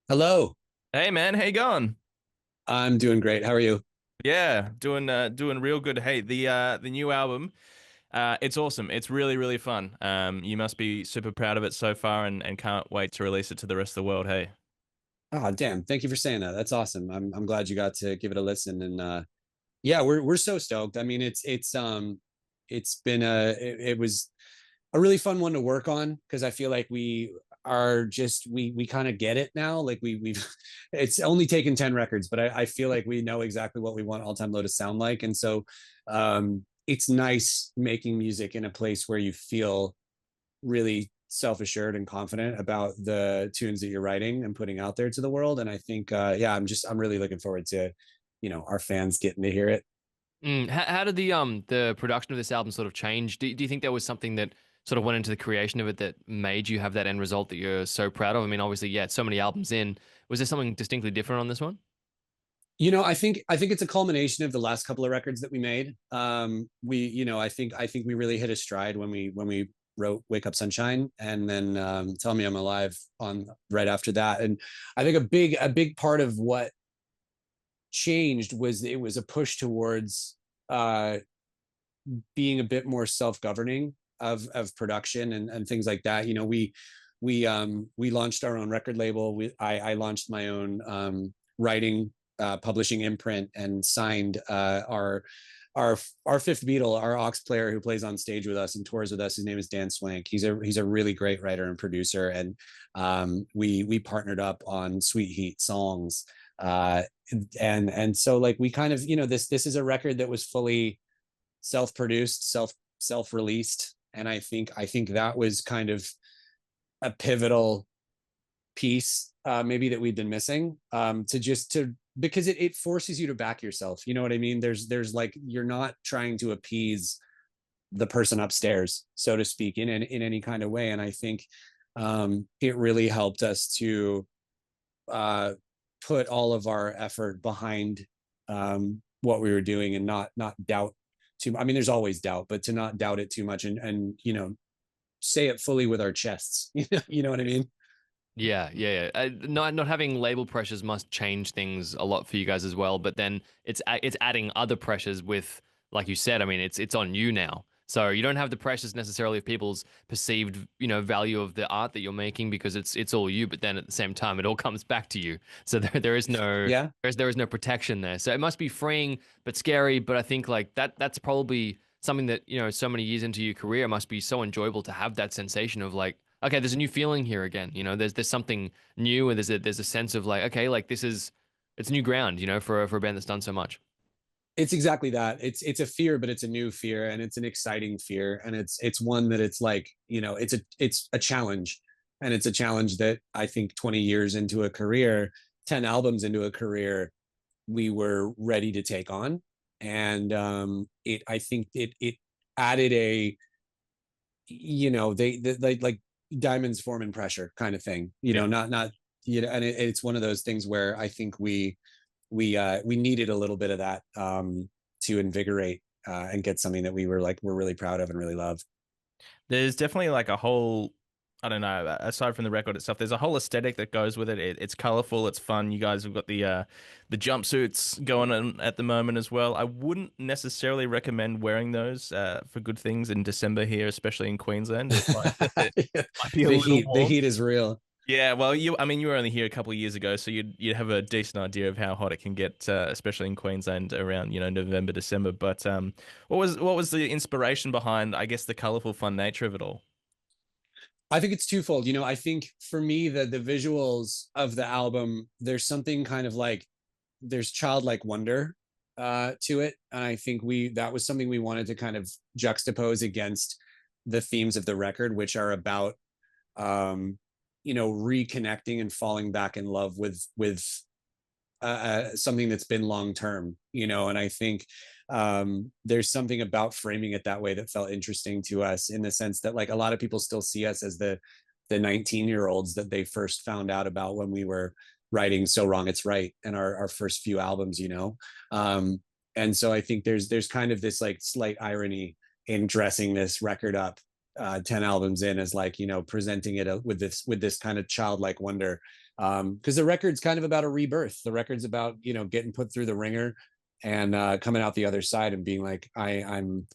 Hello. Hey man, how you going? I'm doing great. How are you? Yeah, doing real good. Hey, the new album, it's awesome. It's really fun. You must be super proud of it so far and can't wait to release it to the rest of the world. Hey. Oh, damn. Thank you for saying that. That's awesome. I'm glad you got to give it a listen. And yeah, we're so stoked. I mean, it's been it was a really fun one to work on because I feel like we kind of get it now. Like we've it's only taken 10 records, but I feel like we know exactly what we want All Time Low to sound like. And so it's nice making music in a place where you feel really self-assured and confident about the tunes that you're writing and putting out there to the world. And I think yeah, I'm really looking forward to, our fans getting to hear it. How did the production of this album sort of change? Do you think there was something that sort of went into the creation of it that made you have that end result that you're so proud of? I mean, obviously, yeah, it's so many albums in. Was there something distinctly different on this one? I think it's a culmination of the last couple of records that we made. I think we really hit a stride when we wrote "Wake Up Sunshine" and then "Tell Me I'm Alive" on right after that. And I think a big part of what changed was it was a push towards uh, being a bit more self-governing of production and things like that. We launched our own record label. I launched my own writing publishing imprint and signed our our fifth Beatle, our aux player who plays on stage with us and tours with us. His name is Dan Swank. He's a really great writer and producer, and we partnered up on Sweet Heat songs. And so like we kind of this is a record that was fully self-produced, self-released, and I think that was kind of a pivotal piece, maybe that we've been missing, to just to because it forces you to back yourself. You know what I mean? There's like you're not trying to appease the person upstairs, so to speak, in any kind of way. And I think it really helped us to uh, put all of our effort behind what we were doing and not doubt too. I mean, there's always doubt, but to not doubt it too much and say it fully with our chests. You know what I mean? Yeah. Not having label pressures must change things a lot for you guys as well. But then it's adding other pressures with, like you said. I mean, it's on you now. So you don't have the pressures necessarily of people's perceived, value of the art that you're making because it's all you. But then at the same time, it all comes back to you. So there is no Yeah. there is no protection there. So it must be freeing but scary. But I think like that's probably something that so many years into your career must be so enjoyable to have that sensation of like, okay, there's a new feeling here again. There's something new, and there's a sense of like, okay, like it's new ground. For a band that's done so much. It's exactly that. It's a fear, but it's a new fear, and it's an exciting fear, and it's one that it's like it's a challenge, and it's a challenge that I think 20 years into a career, 10 albums into a career, we were ready to take on. And it I think it added a they like diamonds form in pressure kind of thing. Yeah. Not and it's one of those things where I think we needed a little bit of that to invigorate and get something that we're really proud of and really love. There's definitely like a whole, I don't know, aside from the record itself, there's a whole aesthetic that goes with it. It's colorful, it's fun. You guys have got the jumpsuits going on at the moment as well. I wouldn't necessarily recommend wearing those for good things in December here, especially in Queensland. It might be a little The warm. heat is real. Yeah, well, I mean, you were only here a couple of years ago, so you'd have a decent idea of how hot it can get, especially in Queensland around, November, December. But what was the inspiration behind, I guess, the colorful, fun nature of it all? I think it's twofold. I think for me the visuals of the album, there's something kind of like there's childlike wonder to it, and I think we that was something we wanted to kind of juxtapose against the themes of the record, which are about um, reconnecting and falling back in love with something that's been long term. And I think there's something about framing it that way that felt interesting to us in the sense that like a lot of people still see us as the 19-year-olds that they first found out about when we were writing So Wrong It's Right and our first few albums. And so I think there's kind of this like slight irony in dressing this record up 10 albums in as like presenting it with this kind of childlike wonder Because the record's kind of about a rebirth. The record's about, you know, getting put through the ringer and coming out the other side and being like, I'm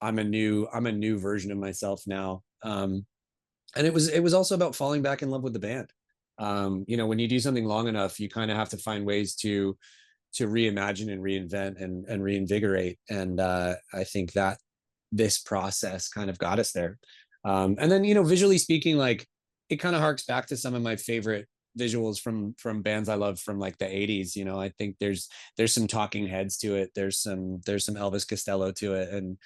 a new version of myself now. And it was also about falling back in love with the band. You know, when you do something long enough, you kind of have to find ways to reimagine and reinvent and reinvigorate. And I think that this process kind of got us there. And then, you know, visually speaking, like it kind of harks back to some of my favorite visuals from bands I love from like the 80s. You know, I think there's some Talking Heads to it. There's some Elvis Costello to it. And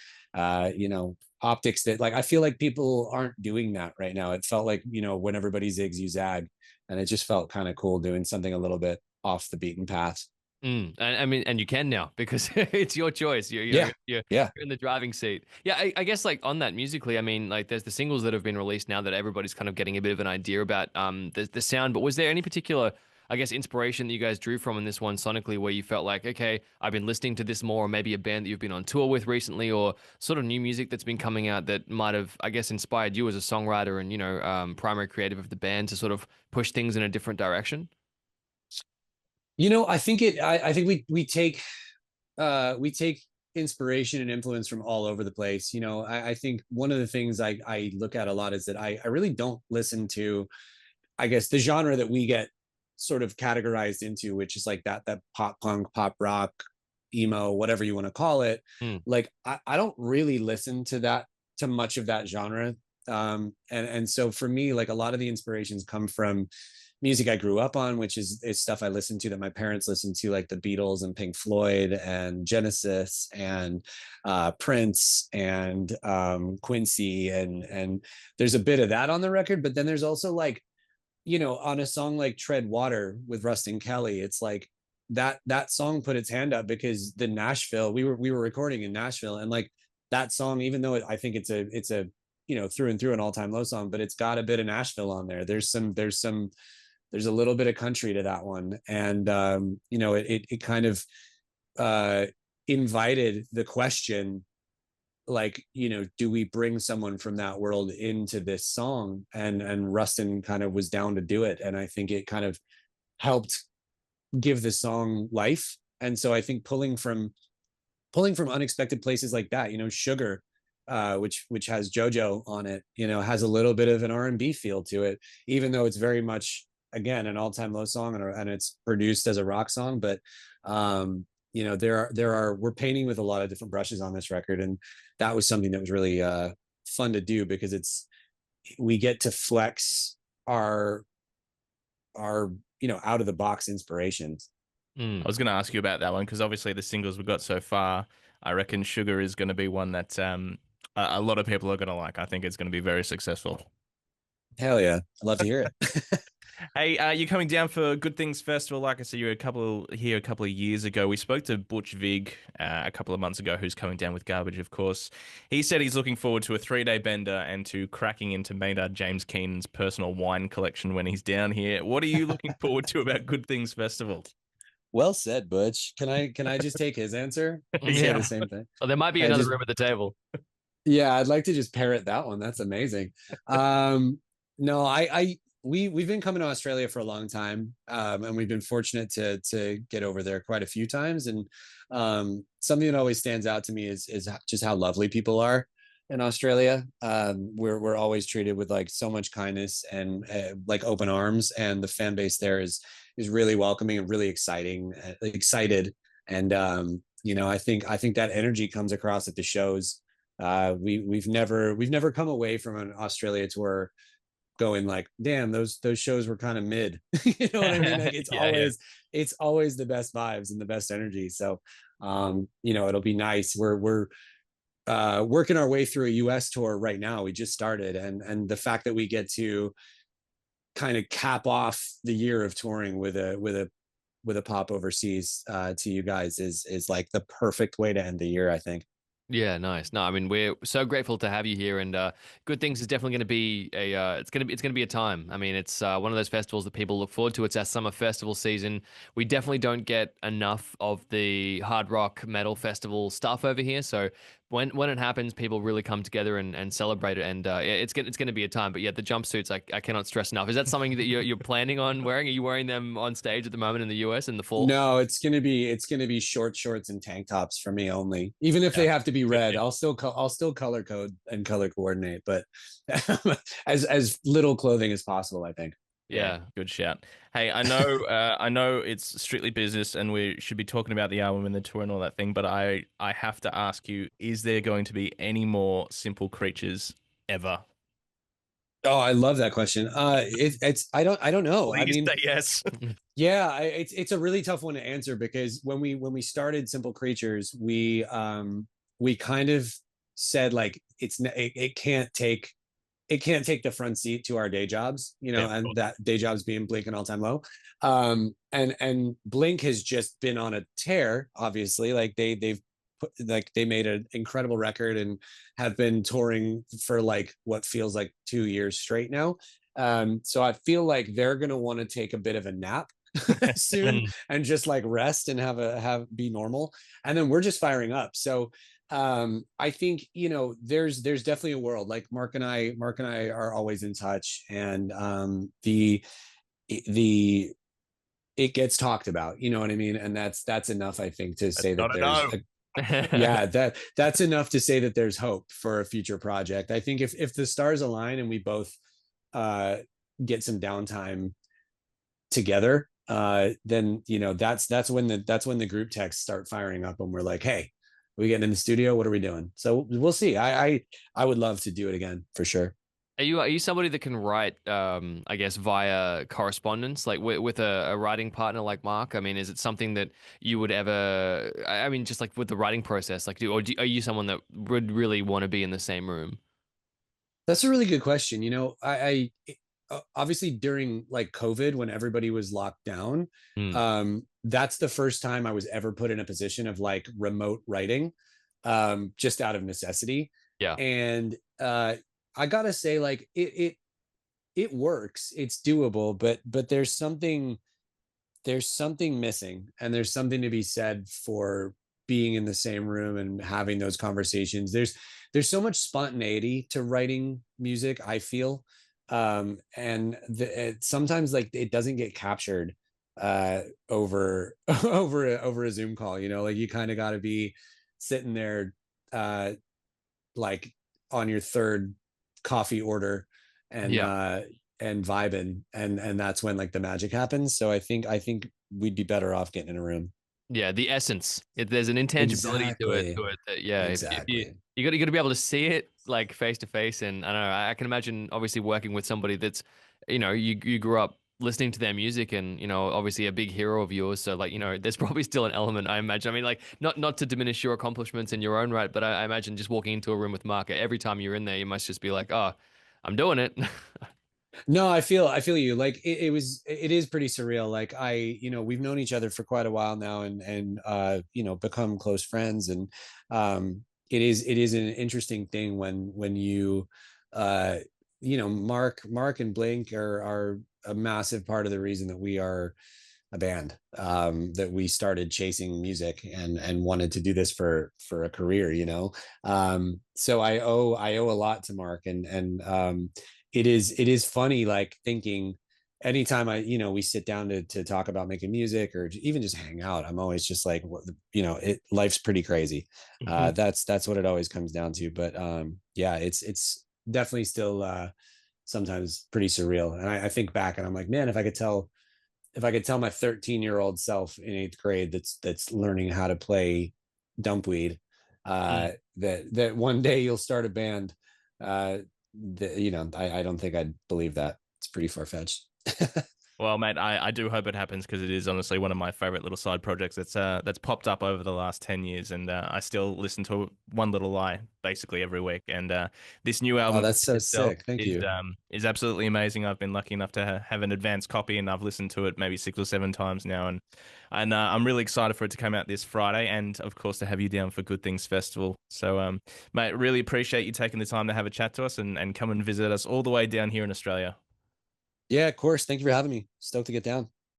you know, optics that like I feel like people aren't doing that right now. It felt like, you know, when everybody zigs, you zag. And it just felt kind of cool doing something a little bit off the beaten path. And I mean, and you can now because it's your choice. Yeah. Yeah. You're in the driving seat. Yeah, I guess like on that musically, I mean, like there's the singles that have been released now that everybody's kind of getting a bit of an idea about the sound. But was there any particular, I guess, inspiration that you guys drew from in this one sonically, where you felt like, okay, I've been listening to this more, or maybe a band that you've been on tour with recently, or sort of new music that's been coming out that might have, I guess, inspired you as a songwriter and primary creative of the band to sort of push things in a different direction? You know, I think we take inspiration and influence from all over the place. You know, I think one of the things I look at a lot is that I really don't listen to, I guess, the genre that we get sort of categorized into, which is like that pop punk, pop rock, emo, whatever you want to call it. Mm. Like I don't really listen to that, to much of that genre. And so for me, like a lot of the inspirations come from music I grew up on, which is stuff I listened to that my parents listened to, like the Beatles and Pink Floyd and Genesis and Prince and Quincy, and there's a bit of that on the record, but then there's also like, you know, on a song like Tread Water with Rustin Kelly, it's like that song put its hand up because the Nashville, we were recording in Nashville, and like that song, even though I think it's a you know, through and through an all-time low song, but it's got a bit of Nashville on there. There's a little bit of country to that one. And you know, it kind of uh invited the question, like, you know, do we bring someone from that world into this song? And Rustin kind of was down to do it. And I think it kind of helped give the song life. And so I think pulling from unexpected places like that, you know, Sugar, which has JoJo on it, you know, has a little bit of an R&B feel to it, even though it's very much, again, an all-time low song, and it's produced as a rock song. But you know, there are we're painting with a lot of different brushes on this record, and that was something that was really fun to do because we get to flex our our you know, out of the box inspirations. I was going to ask you about that one because obviously the singles we've got so far, I reckon Sugar is going to be one that a lot of people are going to like. I think it's going to be very successful. Hell yeah, I'd love to hear it. Hey, you're coming down for Good Things Festival. Like I said, you were a couple of years ago. We spoke to Butch Vig a couple of months ago, who's coming down with Garbage, of course. He said he's looking forward to a 3-day bender and to cracking into Maynard James Keenan's personal wine collection when he's down here. What are you looking forward to about Good Things Festival? Well said, Butch. Can I just take his answer and say the Yeah. same thing? Well, there might be I another just room at the table. Yeah, I'd like to just parrot that one. That's amazing. No, we've been coming to Australia for a long time, and we've been fortunate to get over there quite a few times. And something that always stands out to me is just how lovely people are in Australia. We're always treated with like so much kindness and like open arms, and the fan base there is really welcoming and really excited. And you know, I think that energy comes across at the shows. We've never come away from an Australia tour going like, damn, those shows were kind of mid. You know what I mean? Like Yeah, yeah. it's always the best vibes and the best energy. So you know, it'll be nice. We're working our way through a US tour right now. We just started, and the fact that we get to kind of cap off the year of touring with a pop overseas to you guys is like the perfect way to end the year, I think. Yeah, nice. No, I mean we're so grateful to have you here, and Good Things is definitely going to be a it's going to be a time. I mean, it's one of those festivals that people look forward to. It's our summer festival season. We definitely don't get enough of the hard rock metal festival stuff over here, so when it happens, people really come together and celebrate it, and it's gonna be a time. But yeah, the jumpsuits, I cannot stress enough. Is that something that you're planning on wearing? Are you wearing them on stage at the moment in the US in the fall? No, it's gonna be short shorts and tank tops for me only. Even if Yeah, they have to be good red, pick. I'll still color code and color coordinate, but as little clothing as possible, I think. Yeah, Yeah. good shout. Hey, I know it's strictly business, and we should be talking about the album and the tour and all that thing. But I have to ask you: is there going to be any more Simple Creatures ever? Oh, I love that question. It's I don't know. I Please mean, say yes. yeah, it's a really tough one to answer because when we started Simple Creatures, we kind of said like it can't take the front seat to our day jobs, Yeah, of and course. that day jobs being Blink and All Time Low. And Blink has just been on a tear, obviously. Like they made an incredible record and have been touring for like what feels like 2 years straight now. So I feel like they're gonna want to take a bit of a nap soon Mm. and just like rest and have be normal. And then we're just firing up. So I think there's definitely a world like Mark and I are always in touch, and the it gets talked about, you know what I mean, and that's enough, I think, to That's say that not a there's no. yeah, that's enough to say that there's hope for a future project. I think if the stars align and we both uh get some downtime together, then that's when the group texts start firing up and we're like, hey, we getting in the studio, what are we doing? So we'll see. I would love to do it again for sure. Are you somebody that can write, I guess, via correspondence, like with a writing partner like Mark? I mean, is it something that you would ever? I mean, just like with the writing process, like, are you someone that would really want to be in the same room? That's a really good question. Obviously during like COVID when everybody was locked down, Mm, that's the first time I was ever put in a position of like remote writing, just out of necessity. yeah, And I gotta say, like it works, it's doable, but there's something missing, and there's something to be said for being in the same room and having those conversations. There's so much spontaneity to writing music, I feel, and sometimes like it doesn't get captured over over a Zoom call. Like you kind of got to be sitting there, uh like on your third coffee order, and yeah. vibing, and that's when like the magic happens. So I think we'd be better off getting in a room. Yeah, the essence. There's an intangibility to it. Exactly. That yeah, if Exactly. you got to be able to see it like face to face. And I don't know. I can imagine obviously working with somebody that's, you grew up listening to their music and obviously a big hero of yours. So like there's probably still an element, I imagine. I mean, like not to diminish your accomplishments in your own right, but I imagine just walking into a room with Mark, every time you're in there, you must just be like, oh, I'm doing it. No, I feel you. Like it is pretty surreal. Like we've known each other for quite a while now, and become close friends. And it is an interesting thing when you uh Mark and Blink are a massive part of the reason that we are a band, that we started chasing music and wanted to do this for a career. So I owe a lot to Mark, and it is funny, like thinking anytime we sit down to talk about making music or even just hang out, I'm always just like, life's pretty crazy. That's what it always comes down to. But yeah, it's definitely still sometimes pretty surreal. And I think back and I'm like, man, if I could tell my 13-year-old self in eighth grade that's learning how to play dumpweed, that one day you'll start a band, I don't think I'd believe that. It's pretty far-fetched. Well, mate, I do hope it happens because it is honestly one of my favorite little side projects that's popped up over the last 10 years, and I still listen to One Little Lie basically every week. And this new Oh, album that's so itself sick. Thank you. is absolutely amazing. I've been lucky enough to have an advanced copy, and I've listened to it maybe 6 or 7 times now, and I'm really excited for it to come out this Friday, and of course to have you down for Good Things Festival. So, mate, really appreciate you taking the time to have a chat to us and come and visit us all the way down here in Australia. Yeah, of course. Thank you for having me. Stoked to get down.